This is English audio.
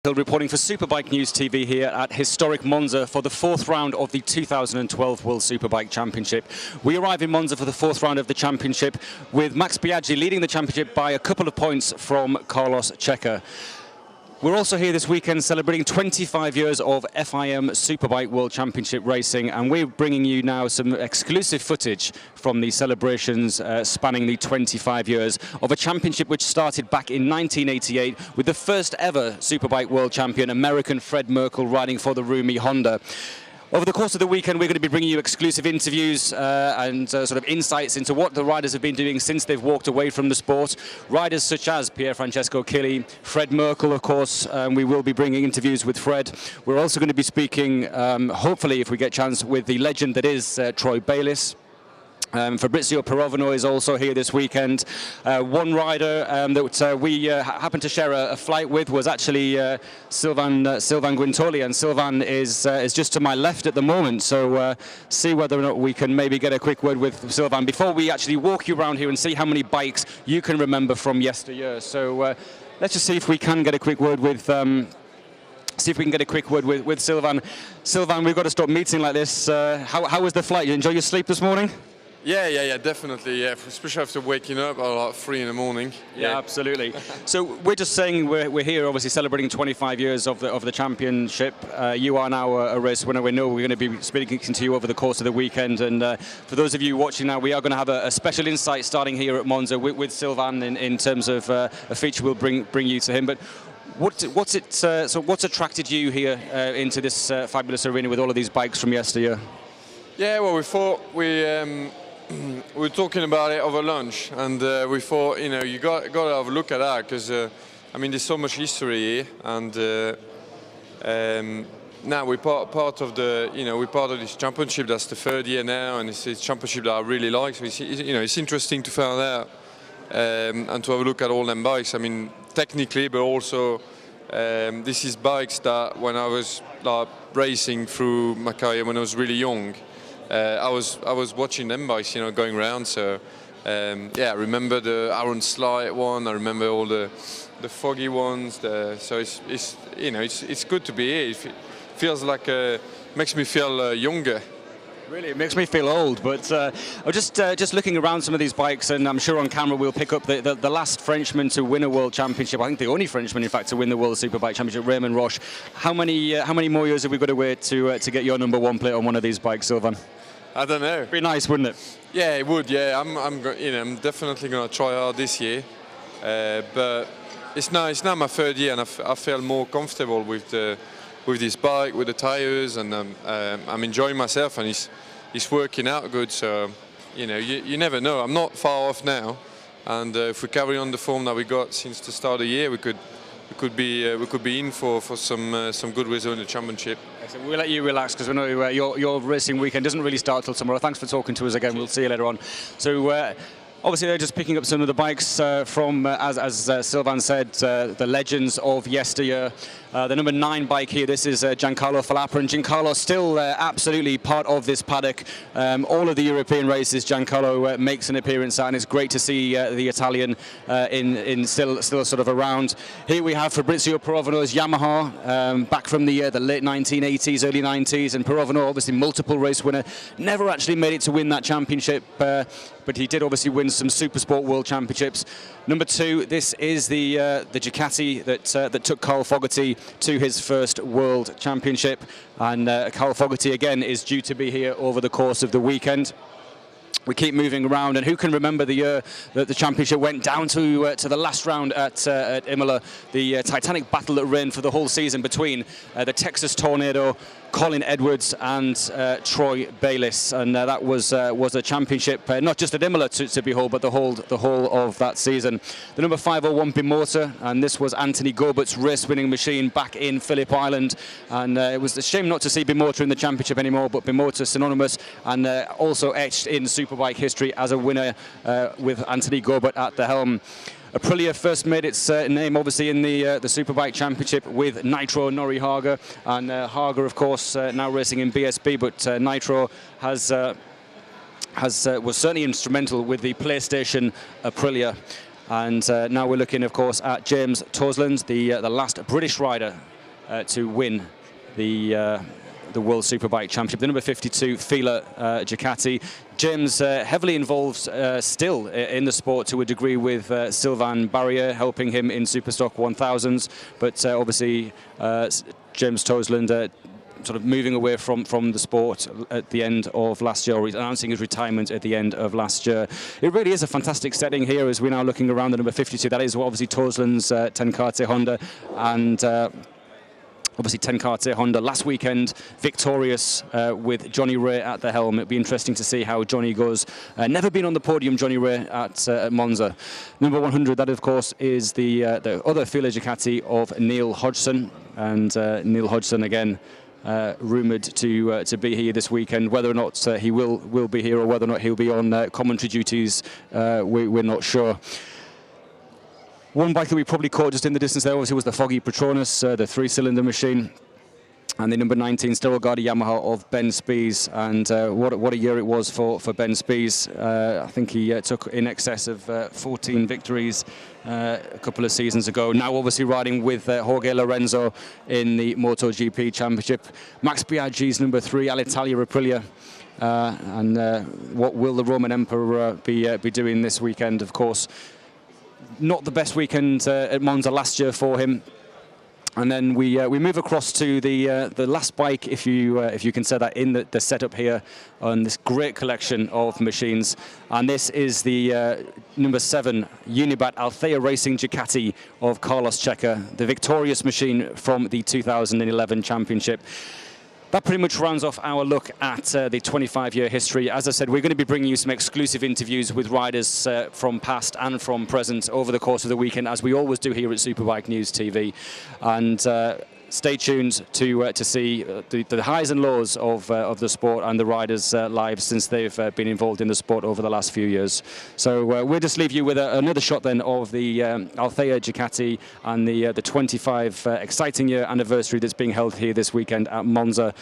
Reporting for Superbike News TV here at historic Monza for the fourth round of the 2012 World Superbike Championship. We arrive in Monza for the fourth round of the championship with Max Biaggi leading the championship by a couple of points from Carlos Checa. We're also here this weekend celebrating 25 years of FIM Superbike World Championship racing, and we're bringing you now some exclusive footage from the celebrations spanning the 25 years of a championship which started back in 1988 with the first ever Superbike World Champion, American Fred Merkle, riding for the Rumi Honda. Over the course of the weekend, we're going to be bringing you exclusive interviews and sort of insights into what the riders have been doing since they've walked away from the sport. Riders such as Pier Francesco Chili, Fred Merkle, of course. We will be bringing interviews with Fred. We're also going to be speaking, hopefully, if we get a chance, with the legend that is Troy Bayliss. Fabrizio Pirovano is also here this weekend. One rider that we happened to share a flight with was actually Sylvain Guintoli, and Sylvain is just to my left at the moment, so see whether or not we can maybe get a quick word with Sylvain before we actually walk you around here and see how many bikes you can remember from yesteryear. So let's just see if we can get a quick word with Sylvain. Sylvain, we've got to stop meeting like this. How was the flight? You enjoy your sleep this morning? Yeah, definitely. Yeah, especially after waking up at like 3 in the morning. Yeah, absolutely. So we're just saying we're here, obviously celebrating 25 years of the championship. You are now a race winner. We know we're going to be speaking to you over the course of the weekend. And for those of you watching now, we are going to have a special insight starting here at Monza with Sylvain in terms of a feature we'll bring you to him. But what's attracted you here into this fabulous arena with all of these bikes from yesteryear? Yeah, well, we thought we were talking about it over lunch, and we thought, you know, you got to have a look at that because I mean, there's so much history here, and now we're part of the, you know, we're part of this championship. That's the third year now, and it's a championship that I really like. So it's interesting to find out and to have a look at all them bikes. I mean, technically, but also this is bikes that when I was like racing through my career when I was really young. I was watching them bikes, you know, going around. So yeah, I remember the Aaron Slight one. I remember all the foggy ones. So it's you know, it's good to be here. It feels like makes me feel younger. Really, it makes me feel old. But I'm just looking around some of these bikes, and I'm sure on camera we'll pick up the last Frenchman to win a World Championship. I think the only Frenchman, in fact, to win the World Superbike Championship, Raymond Roche. How many more years have we got to wait to get your #1 plate on one of these bikes, Sylvain? I don't know. It'd be nice, wouldn't it? Yeah, it would. Yeah, I'm definitely going to try hard this year, but it's now my third year, and I feel more comfortable with this bike, with the tires, and I'm enjoying myself, and it's working out good. So you know, you never know. I'm not far off now, and if we carry on the form that we got since the start of the year, we could be in for some good results in the championship. Excellent. We'll let you relax because we know your racing weekend doesn't really start till tomorrow. Thanks for talking to us again. We'll see you later on. So. Obviously, they're just picking up some of the bikes from, as Sylvain said, the legends of yesteryear. The #9 bike here, this is Giancarlo Falappa, and Giancarlo still absolutely part of this paddock. All of the European races, Giancarlo makes an appearance at, and it's great to see the Italian still sort of around. Here we have Fabrizio Pirovano's Yamaha, back from the late 1980s, early 90s, and Pirovano, obviously multiple race winner, never actually made it to win that championship, but he did obviously win some Supersport World Championships. #2, this is the Ducati that took Carl Fogarty to his first World Championship, and Carl Fogarty again is due to be here over the course of the weekend. We keep moving around, and who can remember the year that the championship went down to the last round at Imola, the titanic battle that ran for the whole season between the Texas Tornado, Colin Edwards, and Troy Bayliss, and that was a championship not just at Imola to behold, but the whole of that season. The #501 Bimota, and this was Anthony Gobert's race-winning machine back in Phillip Island, and it was a shame not to see Bimota in the championship anymore, but Bimota synonymous and also etched in Superbike history as a winner with Anthony Gobert at the helm. Aprilia first made its name, obviously, in the Superbike Championship with Nitro Nori Haga, and Haga, of course, now racing in BSB, but Nitro was certainly instrumental with the PlayStation Aprilia. And now we're looking, of course, at James Toseland, the last British rider to win the World Superbike Championship, the number 52 Fila Ducati. James heavily involved still in the sport to a degree with Sylvain Barrier, helping him in Superstock 1000s, but obviously James Toseland sort of moving away from the sport at the end of last year, or he's announcing his retirement at the end of last year. It really is a fantastic setting here as we're now looking around the number 52. That is obviously Toseland's Tenkate Honda, and obviously Tenkate Honda last weekend victorious with Johnny Ray at the helm. It'll be interesting to see how Johnny goes. Never been on the podium, Johnny Ray, at Monza. Number 100, that of course is the other Fila Ducati of Neil Hodgson, and Neil Hodgson again rumoured to be here this weekend. Whether or not he will be here, or whether or not he'll be on commentary duties, we're not sure. One bike that we probably caught just in the distance there obviously was the Foggy Patronus, the 3-cylinder machine, and the number 19 Sterogadi Yamaha of Ben Spies. And what a year it was for Ben Spies. I think he took in excess of 14 victories a couple of seasons ago. Now obviously riding with Jorge Lorenzo in the MotoGP Championship. Max Biaggi's number 3 Alitalia Aprilia. And what will the Roman Emperor be doing this weekend? Of course, not the best weekend at Monza last year for him. And then we move across to the last bike, if you can say that, in the setup here on this great collection of machines. And this is the number 7 Unibat Althea Racing Ducati of Carlos Checa, the victorious machine from the 2011 championship. That pretty much rounds off our look at the 25-year history. As I said, we're going to be bringing you some exclusive interviews with riders from past and from present over the course of the weekend, as we always do here at Superbike News TV. And stay tuned to see the highs and lows of the sport and the riders' lives since they've been involved in the sport over the last few years. So we'll just leave you with another shot then of the Althea Ducati and the 25 exciting year anniversary that's being held here this weekend at Monza.